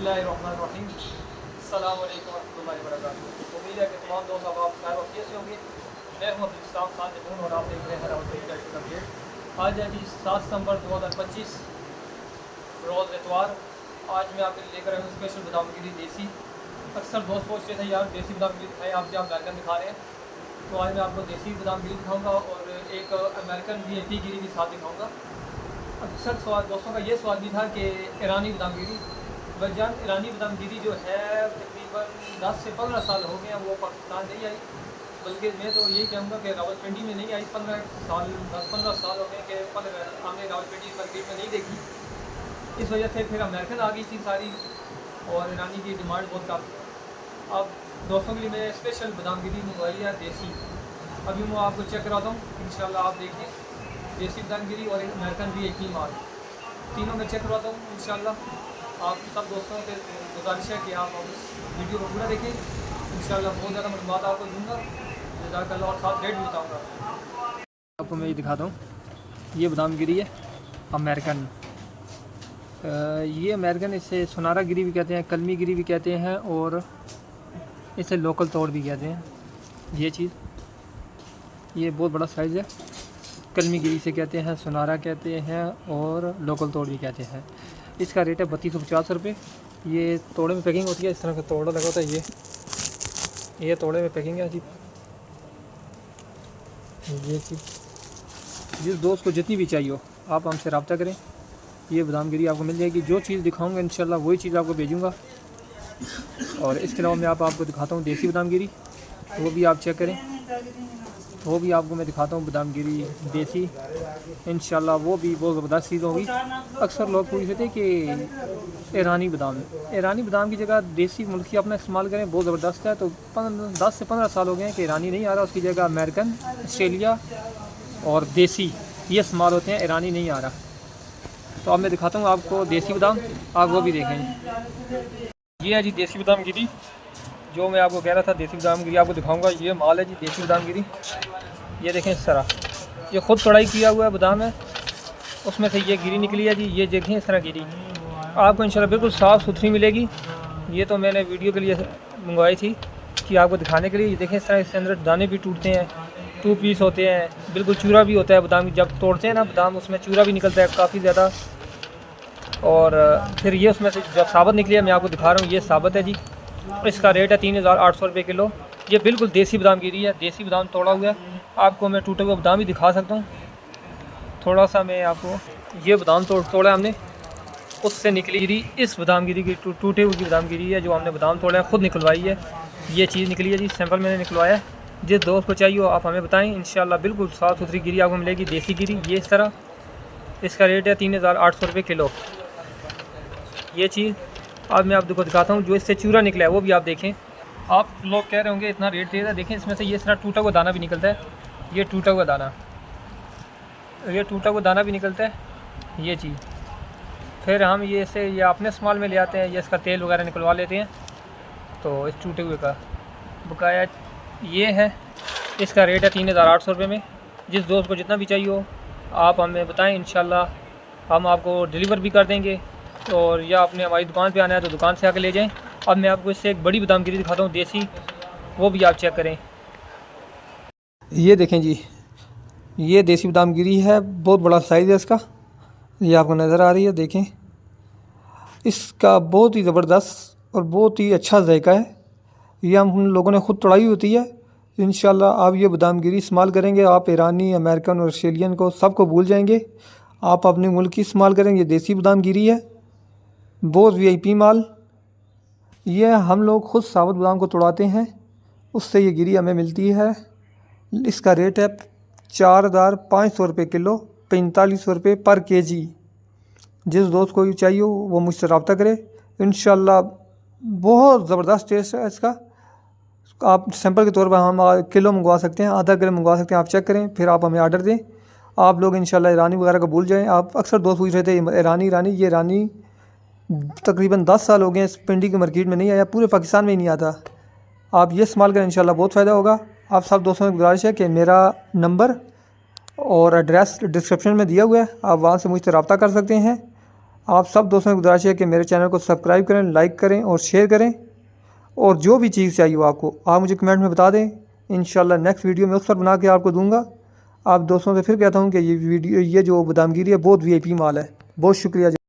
बिस्मिल्लाहिर्रहमानिर्रहीम। अस्सलाम वालेकुम रहमतुल्लाहि व बरकातुहू। उम्मीद है कि तमाम दोस्त अब आप खैर वफ़ियत से होंगे। मैं हूं अब्दुल इस्लाम खान जमून और आप देख रहे हैं रावल तरीका अपडेट। आज है जी 7 सितंबर 2025 रोज़ इतवार। आज मैं आपके लिए लेकर आया हूँ स्पेशल बादाम गिरी देसी। अक्सर दोस्त पूछ रहे थे यार देसी बादाम गिरी दिखाएँ, आप क्या अमेरिकन दिखा रहे हैं। तो आज मैं आपको देसी बादाम गिरी दिखाऊँगा और एक अमेरिकन VIP गिरी भी साथ दिखाऊँगा। अक्सर सवाल दोस्तों का ये सवाल भी था कि ईरानी बादाम गिरी भाईजान, ईरानी बादाम गिरी जो है तकरीबन 10 से 15 साल हो गए हैं, वो पाकिस्तान नहीं आई। बल्कि मैं तो यही कहूँगा कि रावलपिंडी में नहीं आई। 10-15 साल हो गए कि हमने रावलपिंडी मार्केट में नहीं देखी। इस वजह से फिर अमेरिकन आ गई थी सारी और ईरानी की डिमांड बहुत कम थी। अब दोस्तों के लिए मैं स्पेशल बादाम गिरी मंगवाई है देसी। अभी मैं आपको चेक कराता हूँ इंशाल्लाह। आप देखिए देसी बादाम गिरी और एक अमेरिकन VIP माल, तीनों में चेक करवाता हूँ इंशाल्लाह। आप सब दोस्तों से गुजारिश है कि आप उस वीडियो को पूरा देखें। इंशाल्लाह बहुत ज़्यादा मालूमात आपको दूँगा, जज़ाकल्लाह, और साथ रेट भी बताऊँगा। आपको मैं ये दिखाता हूँ, ये बादाम गिरी है अमेरिकन। ये अमेरिकन, इसे सुनारा गिरी भी कहते हैं, कलमी गिरी भी कहते हैं और इसे लोकल तोड़ भी कहते हैं। ये चीज़, ये बहुत बड़ा साइज़ है। कलमी गिरी से कहते हैं, सुनारा कहते हैं और लोकल तोड़ भी कहते हैं। इसका रेट है 3250 रुपये। ये तोड़े में पैकिंग होती है, इस तरह का तोड़ा लगा होता है। ये तोड़े में पैकिंग है जी। ये चीज़ जिस दोस्त को जितनी भी चाहिए हो आप हमसे रब्ता करें, ये बादाम गिरी आपको मिल जाएगी। जो चीज़ दिखाऊंगा इंशाल्लाह वही चीज़ आपको भेजूँगा। और इसके अलावा मैं आपको दिखाता हूँ देसी बादाम गिरी, वो भी आप चेक करें। वो भी आपको मैं दिखाता हूँ बादाम गिरी देसी, इंशाल्लाह वो भी बहुत ज़बरदस्त चीज़ होगी। अक्सर लोग पूछते थे कि ईरानी बादाम की जगह देसी मुल्की अपना इस्तेमाल करें, बहुत ज़बरदस्त है। तो 10 से 15 साल हो गए हैं कि ईरानी नहीं आ रहा, उसकी जगह अमेरिकन, ऑस्ट्रेलिया और देसी ये इस्तेमाल होते हैं, ईरानी नहीं आ रहा। तो अब मैं दिखाता हूँ आपको देसी बादाम, आप वो भी देखें। ये है जी देसी बादाम गिरी, जो मैं आपको कह रहा था देसी बादाम गिरी आपको दिखाऊंगा। ये माल है जी देसी बादाम गिरी। ये देखें इस तरह, ये ख़ुद तोड़ाई किया हुआ है बादाम है, उसमें से ये गिरी निकली है जी। ये देखें इस तरह गिरी आपको इंशाल्लाह बिल्कुल साफ़ सुथरी मिलेगी। ये तो मैंने वीडियो के लिए मंगवाई थी कि आपको दिखाने के लिए। ये देखें इस तरह, इसके अंदर दाने भी टूटते हैं, 2 पीस होते हैं, बिल्कुल चूरा भी होता है बादाम। जब तोड़ते हैं ना बादाम, उसमें चूरा भी निकलता है काफ़ी ज़्यादा। और फिर ये उसमें से जब साबुत निकली है, मैं आपको दिखा रहा हूँ, ये साबुत है जी। इसका रेट है 3800 रुपये किलो। ये बिल्कुल देसी बादाम गिरी है, देसी बादाम तोड़ा हुआ है। आपको मैं टूटे हुए बादाम भी दिखा सकता हूँ। थोड़ा सा मैं आपको, ये बादाम तोड़ा हमने, उससे निकली गिरी इस बादाम गिरी की टूटे हुए की बादाम गिरी है, जो हमने बादाम तोड़ा है ख़ुद निकलवाई है। ये चीज़ निकली है जी, सैंपल मैंने निकलवाया है। जिस दोस्त को चाहिए हो आप हमें बताएं, इंशाल्लाह बिल्कुल साफ़ सुथरी गिरी आपको मिलेगी, देसी गिरी। ये इस तरह, इसका रेट है 3800 रुपये किलो। ये चीज़ अब मैं आपको दिखाता हूँ, जो इससे चूरा निकला है वो भी आप देखें। आप लोग कह रहे होंगे इतना रेट तेज़ है, देखें इसमें से ये इस तरह टूटा हुआ दाना भी निकलता है। ये टूटा हुआ दाना भी निकलता है। ये चीज़ फिर हम ये से ये अपने इस्तेमाल में ले आते हैं, ये इसका तेल वगैरह निकलवा लेते हैं। तो इस टूटे हुए का बकाया ये है। इसका रेट है 3800 रुपये में। जिस दोस्त को जितना भी चाहिए हो आप हमें बताएं, इंशाल्लाह हम आपको डिलीवर भी कर देंगे। और या आपने हमारी दुकान पे आना है तो दुकान से आके ले जाएं। अब मैं आपको इससे एक बड़ी बादाम गिरी दिखाता हूँ देसी, वो भी आप चेक करें। ये देखें जी, ये देसी बादाम गिरी है, बहुत बड़ा साइज़ है इसका। ये आपको नज़र आ रही है, देखें इसका बहुत ही ज़बरदस्त और बहुत ही अच्छा जायका है। ये हम लोगों ने ख़ुद तोड़ाई होती है। इंशाल्लाह आप ये बादाम गिरी इस्तेमाल करेंगे, आप ईरानी, अमेरिकन और ऑस्ट्रेलियन को सबको भूल जाएंगे। आप अपने मुल्क की इस्तेमाल करेंगे। देसी बादाम गिरी है, बहुत VIP माल। ये हम लोग ख़ुद साबुत बादाम को तोड़ाते हैं, उससे ये गिरी हमें मिलती है। इसका रेट है 4500 रुपये किलो, 4500 रुपये पर kg। जिस दोस्त को चाहिए हो वो मुझसे रब्ता करे। इंशाल्लाह बहुत ज़बरदस्त टेस्ट है इसका। आप सैंपल के तौर पर हम किलो मंगवा सकते हैं, आधा किलो मंगवा सकते हैं। आप चेक करें, फिर आप हमें आर्डर दें। आप लोग इंशाल्लाह ईरानी वगैरह को भूल जाएं। आप अक्सर दोस्त पूछ रहे थे ईरानी। ये ईरानी तकरीबन 10 साल हो गए इस पिंडी की मार्केट में नहीं आया, पूरे पाकिस्तान में ही नहीं आता। आप ये इस्तेमाल करें, इंशाल्लाह बहुत फ़ायदा होगा। आप सब दोस्तों से गुजारिश है कि मेरा नंबर और एड्रेस डिस्क्रिप्शन में दिया हुआ है, आप वहाँ से मुझसे रब्ता कर सकते हैं। आप सब दोस्तों की गुजारिश है कि मेरे चैनल को सब्सक्राइब करें, लाइक करें और शेयर करें। और जो भी चीज़ चाहिए हो आपको, आप मुझे कमेंट में बता दें। इंशाल्लाह नेक्स्ट वीडियो में उस पर बना के आपको दूंगा। आप दोस्तों से फिर कहता हूँ कि ये जो बादामगिरी है बहुत VIP माल है। बहुत शुक्रिया।